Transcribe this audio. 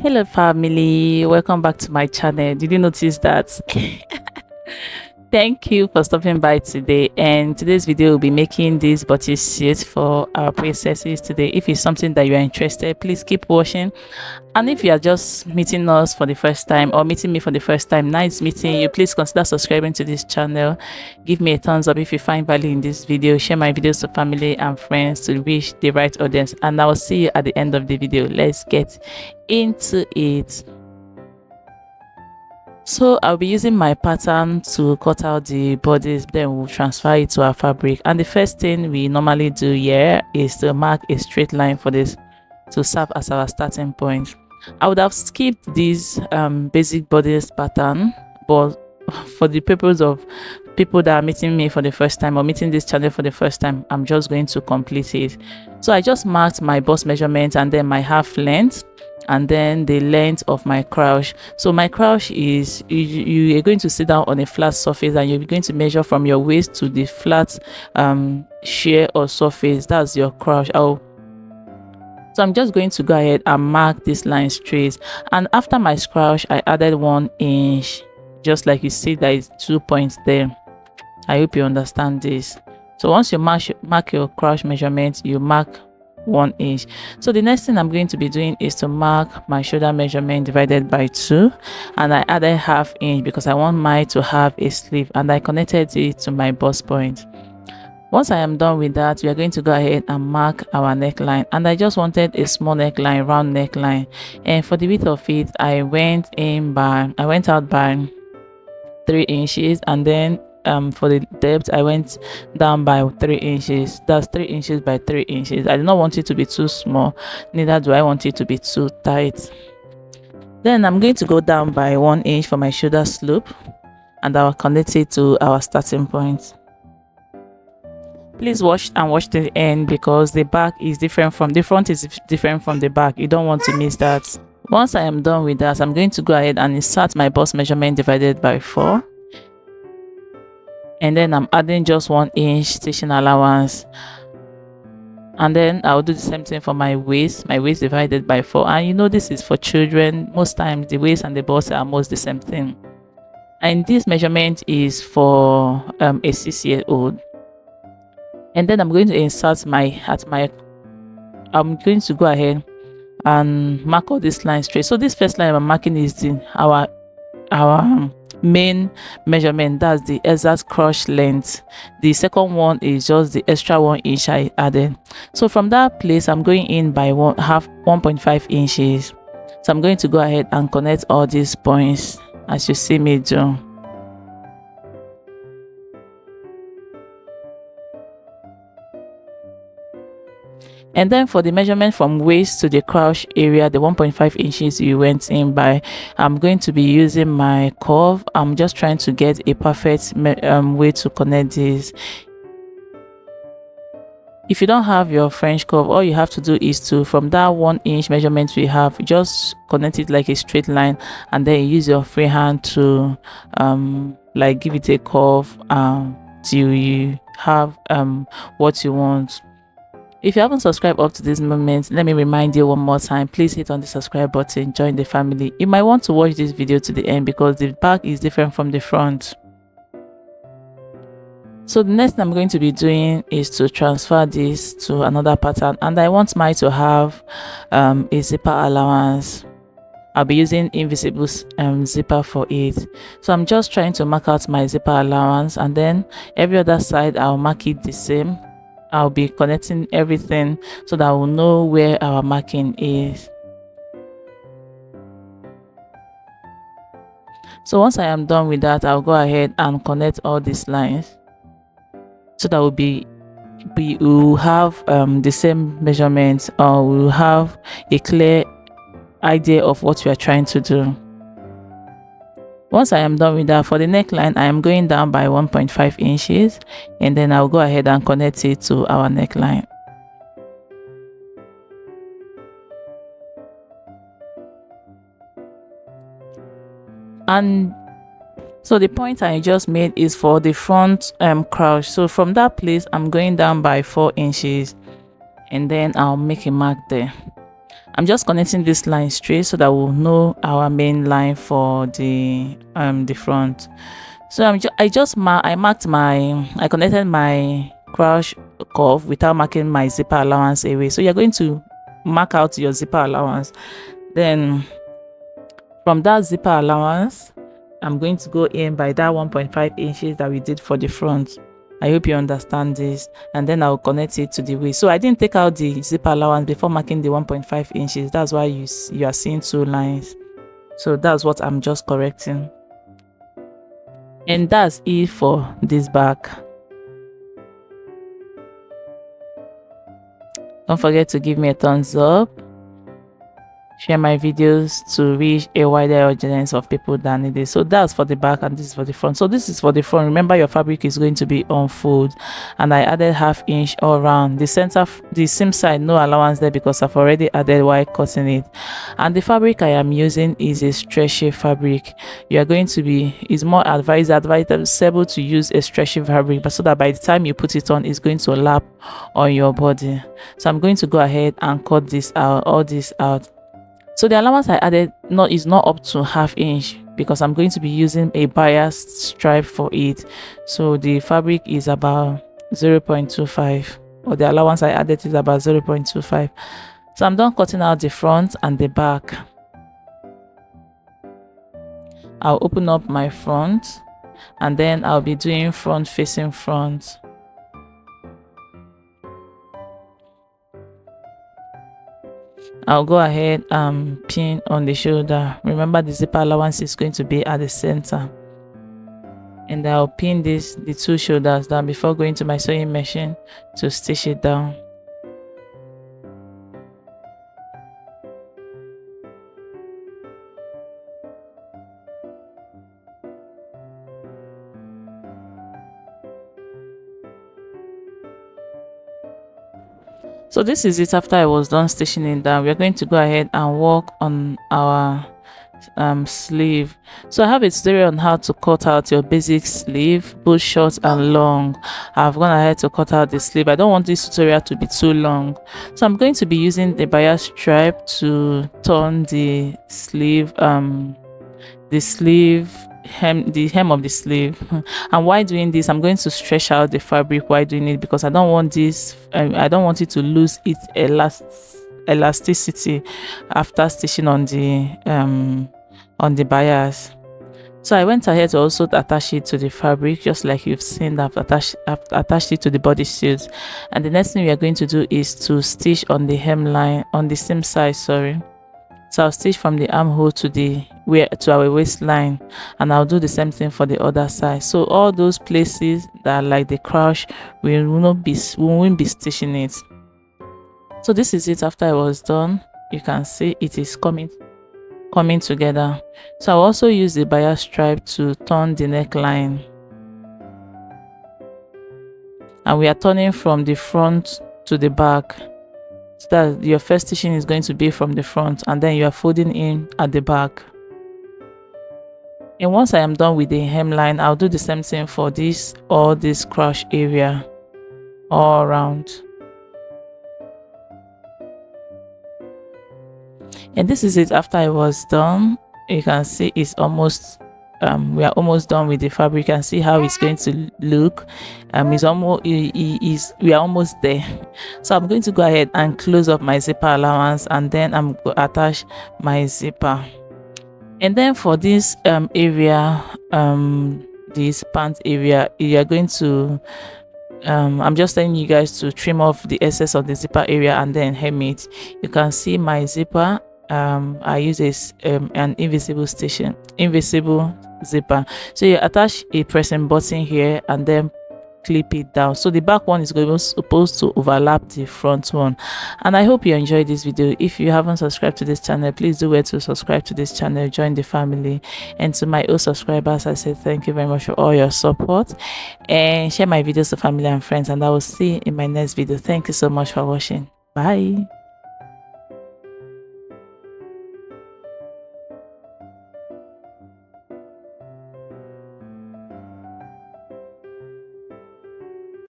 Hello family, welcome back to my channel. Did you notice that? Thank you for stopping by today, and today's video will be making this bodysuit for our princesses today. If it's something that you are interested, please keep watching. And if you are just meeting us for the first time or meeting me for the first time, nice meeting you. Please consider subscribing to this channel. Give me a thumbs up if you find value in this video. Share my videos to family and friends to reach the right audience, and I will see you at the end of the video. Let's get into it. So I'll be using my pattern to cut out the bodies, then we'll transfer it to our fabric. And the first thing we normally do here is to mark a straight line for this to serve as our starting point. I would have skipped this basic bodice pattern, but for the purpose of people that are meeting me for the first time or meeting this channel for the first time, I'm just going to complete it. So I just marked my bust measurement and then my half length, and then the length of my crouch. So my crouch is you are going to sit down on a flat surface, and you're going to measure from your waist to the flat shear or surface. That's your crouch. So I'm just going to go ahead and mark this line straight, and after my crouch I added 1 inch, just like you see there is 2 points there. I hope you understand this. So once you mark your crouch measurement, you mark 1 inch. So the next thing I'm going to be doing is to mark my shoulder measurement divided by 2, and I added ½ inch because I want mine to have a sleeve, and I connected it to my bust point. Once I am done with that, we are going to go ahead and mark our neckline, and I just wanted a small neckline, round neckline, and for the width of it I went out by 3 inches, and then for the depth I went down by 3 inches. That's 3 inches by 3 inches. I do not want it to be too small, neither do I want it to be too tight. Then I'm going to go down by 1 inch for my shoulder slope, and I'll connect it to our starting point. Please watch to the end because the back is different from the front is different from the back. You don't want to miss that. Once I am done with that, I'm going to go ahead and insert my bust measurement divided by 4, and then I'm adding just 1 inch stitching allowance, and then I'll do the same thing for my waist divided by 4. And you know, this is for children. Most times the waist and the bust are almost the same thing, and this measurement is for a 6-year-old. And then I'm going to insert I'm going to go ahead and mark all this line straight. So this first line I'm marking is our main measurement. That's the exact crouch length. The second one is just the extra 1 inch I added. So from that place I'm going in by 1.5 inches. So I'm going to go ahead and connect all these points as you see me do. And then for the measurement from waist to the crouch area, the 1.5 inches you went in by, I'm going to be using my curve. I'm just trying to get a perfect way to connect this. If you don't have your French curve, all you have to do is to, from that 1 inch measurement we have, just connect it like a straight line, and then use your free hand to like give it a curve till you have what you want. If you haven't subscribed up to this moment, let me remind you one more time, please hit on the subscribe button, join the family. You might want to watch this video to the end because the back is different from the front. So the next thing I'm going to be doing is to transfer this to another pattern, and I want mine to have a zipper allowance. I'll be using invisible zipper for it. So I'm just trying to mark out my zipper allowance, and then every other side I'll mark it the same. I'll be connecting everything so that we'll know where our marking is. So once I am done with that, I'll go ahead and connect all these lines so that we will have the same measurements, or we'll have a clear idea of what we are trying to do. Once I am done with that, for the neckline I am going down by 1.5 inches, and then I'll go ahead and connect it to our neckline. And so the point I just made is for the front crouch. So from that place I'm going down by 4 inches, and then I'll make a mark there. I'm just connecting this line straight so that we'll know our main line for the front. So I connected my crouch curve without marking my zipper allowance away. So you're going to mark out your zipper allowance. Then from that zipper allowance, I'm going to go in by that 1.5 inches that we did for the front. I hope you understand this. And then I'll connect it to the waist. So I didn't take out the zipper allowance before marking the 1.5 inches. That's why you are seeing two lines. So that's what I'm just correcting. And that's it for this back. Don't forget to give me a thumbs up. Share my videos to reach a wider audience of people that need it. So that's for the back and this is for the front. So this is for the front. Remember, your fabric is going to be on fold, and I added 1/2 inch all around the center, the seam side, no allowance there because I've already added while cutting it. And the fabric I am using is a stretchy fabric. You are going to be, it's more advisable to use a stretchy fabric, but so that by the time you put it on, it's going to lap on your body. So I'm going to go ahead and cut this out, all this out. So the allowance I added is not up to 1/2 inch because I'm going to be using a biased stripe for it. So the fabric is about 0.25, or the allowance I added is about 0.25. So I'm done cutting out the front and the back. I'll open up my front and then I'll be doing front facing front. I'll go ahead and pin on the shoulder. Remember, the zipper allowance is going to be at the center. And I'll pin the two shoulders down before going to my sewing machine to stitch it down. So this is it after I was done stitching it down. We're going to go ahead and work on our sleeve. So I have a tutorial on how to cut out your basic sleeve, both short and long. I've gone ahead to cut out the sleeve. I don't want this tutorial to be too long, so I'm going to be using the bias stripe to turn the sleeve the hem of the sleeve. And while doing this, I'm going to stretch out the fabric while doing it because I don't want it to lose its elasticity after stitching on the bias. So I went ahead to also attach it to the fabric, just like you've seen. I've attached it to the bodysuit. And the next thing we are going to do is to stitch on the hemline on the seam side. So I'll stitch from the armhole to our waistline, and I'll do the same thing for the other side. So all those places that are like the crouch, we won't be stitching it. So this is it after I was done. You can see it is coming together. So I'll also use the bias stripe to turn the neckline, and we are turning from the front to the back. So that your first stitching is going to be from the front, and then you are folding in at the back. And once I am done with the hemline, I'll do the same thing for this crouch area all around. And this is it after I was done. You can see it's almost we are almost done with the fabric. You can see how it's going to look. We are almost there. So I'm going to go ahead and close up my zipper allowance, and then I'm going to attach my zipper. And then for this area, this pant area, you are going to I'm just telling you guys to trim off the excess of the zipper area and then hem it. You can see my zipper. I use an invisible zipper. So you attach a pressing button here and then clip it down. So the back one is supposed to overlap the front one. And I hope you enjoyed this video. If you haven't subscribed to this channel, please do well to subscribe to this channel, join the family. And to my old subscribers, I say thank you very much for all your support, and share my videos to family and friends, and I will see you in my next video. Thank you so much for watching. Bye.